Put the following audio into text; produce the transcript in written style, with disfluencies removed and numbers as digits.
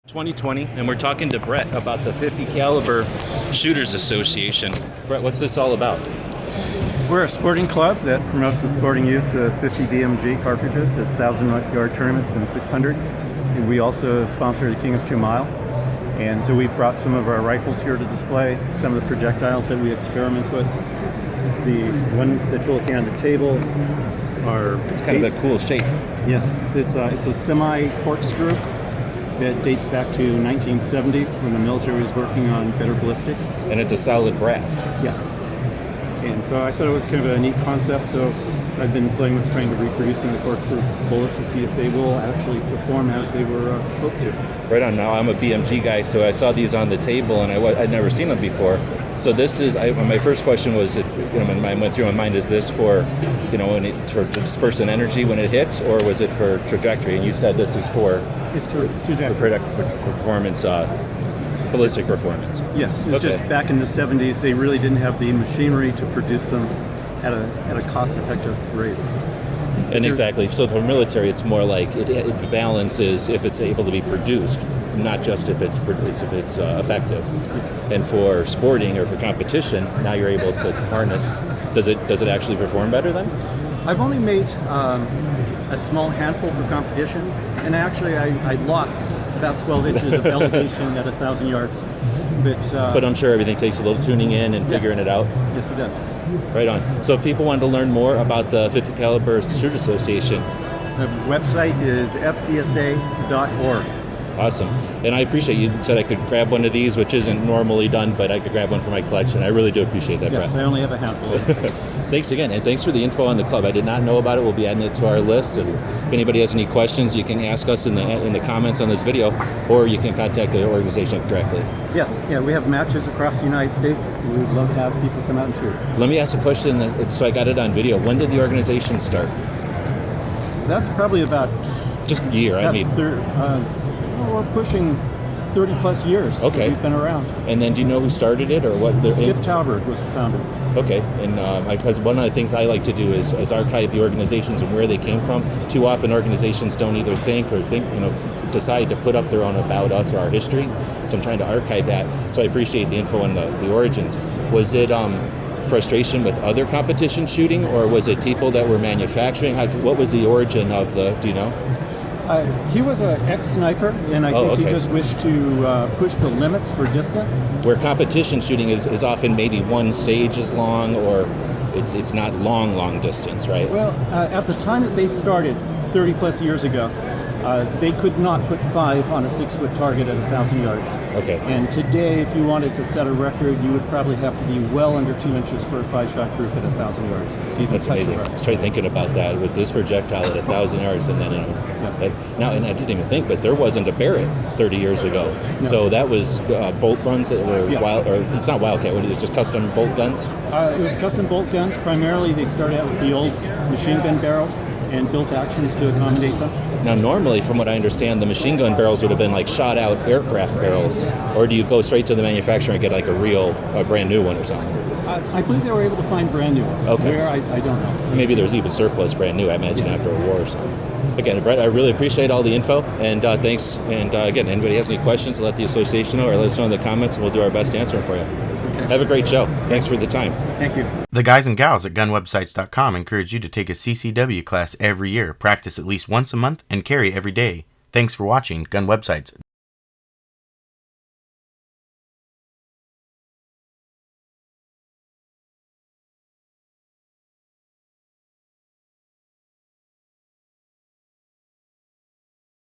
2020, and we're talking to Brett about the 50 Caliber Shooters Association. Brett, what's this all about? We're a sporting club that promotes the sporting use of 50 BMG cartridges at 1,000-yard tournaments and 600. And we also sponsor the King of 2 Mile. And so we've brought some of our rifles here to display, some of the projectiles that we experiment with. The ones that you're looking at on the table are... It's kind of a cool shape. Yes, it's a semi-corkscrew that dates back to 1970 when the military was working on better ballistics. And it's a solid brass. Yes. And so I thought it was kind of a neat concept, so I've been playing with trying to reproducing the corkscrew bullets to see if they will actually perform as they were hoped to. Right on. Now, I'm a BMG guy, so I saw these on the table, and I'd never seen them before. So this is, my first question was, when I went through my mind, is this for, when it's for dispersing energy when it hits, or was it for trajectory? And you said this is for... It's trajectory. For performance, ballistic performance. Yes, it's just back in the 70s, they really didn't have the machinery to produce them at a cost-effective rate. And exactly, so for military, it's more like it balances if it's able to be produced, not just if it's effective. Yes. And for sporting or for competition, now you're able to harness. Does it actually perform better then? I've only made a small handful for competition, and actually I lost about 12 inches of elevation at 1,000 yards. But I'm sure everything takes a little tuning in and figuring it out. Yes, it does. Right on. So if people wanted to learn more about the 50 Caliber Shooter Association, the website is fcsa.org. Awesome. And I appreciate you said I could grab one of these, which isn't normally done, but I could grab one for my collection. I really do appreciate that, Yes, Brett. I only have a handful. Thanks again, and thanks for the info on the club. I did not know about it. We'll be adding it to our list. And if anybody has any questions, you can ask us in the comments on this video, or you can contact the organization directly. Yes, we have matches across the United States. We would love to have people come out and shoot. Let me ask a question, so I got it on video. When did the organization start? That's probably about... Just a year, we're pushing 30 plus years. Okay. We've been around. And then do you know who started it or what? Skip Talbert was the founder. Okay. And because one of the things I like to do is archive the organizations and where they came from. Too often organizations don't either decide to put up their own about us or our history. So I'm trying to archive that. So I appreciate the info on the origins. Was it frustration with other competition shooting, or was it people that were manufacturing? What was the origin of do you know? He was an ex-sniper, and I think he just wished to push the limits for distance. Where competition shooting is often maybe one stage as long, or it's not long distance, right? Well, at the time that they started, 30 plus years ago, they could not put 5 on a 6-foot target at 1,000 yards. Okay. And today, if you wanted to set a record, you would probably have to be well under 2 inches for a 5-shot group at 1,000 yards. That's amazing. I was trying thinking about that with this projectile at 1,000 yards, and then and I didn't even think, but there wasn't a Barrett 30 years ago. No. So that was bolt guns that were wild, or it's not Wildcat. It was just custom bolt guns. It was custom bolt guns. Primarily, they started out with the old machine gun barrels and built actions to accommodate them. Now, normally, from what I understand, the machine gun barrels would have been like shot-out aircraft barrels, or do you go straight to the manufacturer and get like a brand new one or something? I believe they were able to find brand new ones. Okay. Where, I don't know. Maybe there's even surplus brand new, I imagine, after a war or something. Again, Brett, I really appreciate all the info, and thanks. And again, anybody has any questions, let the association know, or let us know in the comments, and we'll do our best to answer them for you. Okay. Have a great show. Thanks for the time. Thank you. The guys and gals at gunwebsites.com encourage you to take a CCW class every year, practice at least once a month, and carry every day. Thanks for watching Gun Websites.